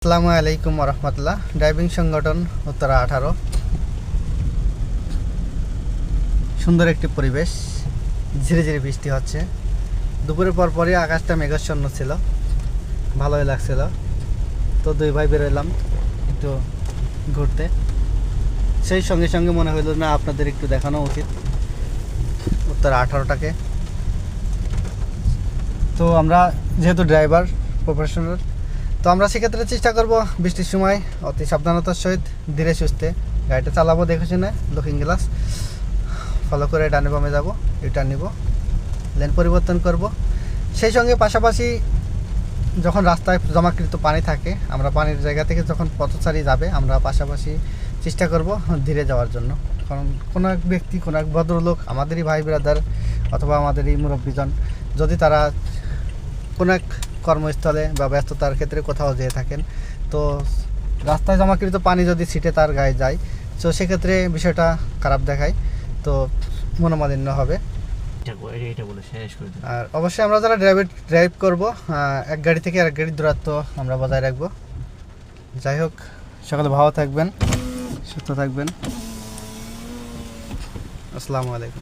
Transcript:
আসসালামু আলাইকুম রহমতুল্লাহ। ড্রাইভিং সংগঠন উত্তরা 18। সুন্দর একটি পরিবেশ, ধীরে ধীরে বৃষ্টি হচ্ছে। দুপুরের পরই আকাশটা মেঘাচ্ছন্ন ছিল, ভালোই লাগছিল। তো দুই ভাই বেরোলাম একটু ঘুরতে। সেই সঙ্গে সঙ্গে মনে হইল না আপনাদের একটু দেখানো উচিত উত্তরা 18টাকে। তো আমরা যেহেতু ড্রাইভার প্রফেশনাল, তো আমরা সেক্ষেত্রে চেষ্টা করব বৃষ্টির সময় অতি সাবধানতার সহিত ধীরে সুস্থে গাড়িটা চালাবো, দেখে শুনে। লুকিং গ্লাস ফলো করে ডানে বামে যাবো, ইউটার্ন নিব, লেন পরিবর্তন করব। সেই সঙ্গে পাশাপাশি যখন রাস্তায় জমাকৃত পানি থাকে, আমরা পানির জায়গা থেকে যখন পথচারী যাবে, আমরা পাশাপাশি চেষ্টা করব ধীরে যাওয়ার জন্য। কারণ কোনো এক ব্যক্তি, কোনো এক ভদ্রলোক, আমাদেরই ভাই ব্রাদার অথবা আমাদেরই মুরব্বীজন, যদি তারা কোনো এক কর্মস্থলে বা ব্যস্ততার ক্ষেত্রে কোথাও যেয়ে থাকেন, তো রাস্তায় জমাকৃত পানি যদি ছিটে তার গায়ে যায়, তো সেক্ষেত্রে বিষয়টা খারাপ দেখায়, তো মনোমালিন্য হবে। আর অবশ্যই আমরা যারা ড্রাইভ করব, এক গাড়ি থেকে আরেক গাড়ির দূরত্ব আমরা বজায় রাখবো। যাই হোক, সকালে ভালো থাকবেন, সুস্থ থাকবেন। আসসালামু আলাইকুম।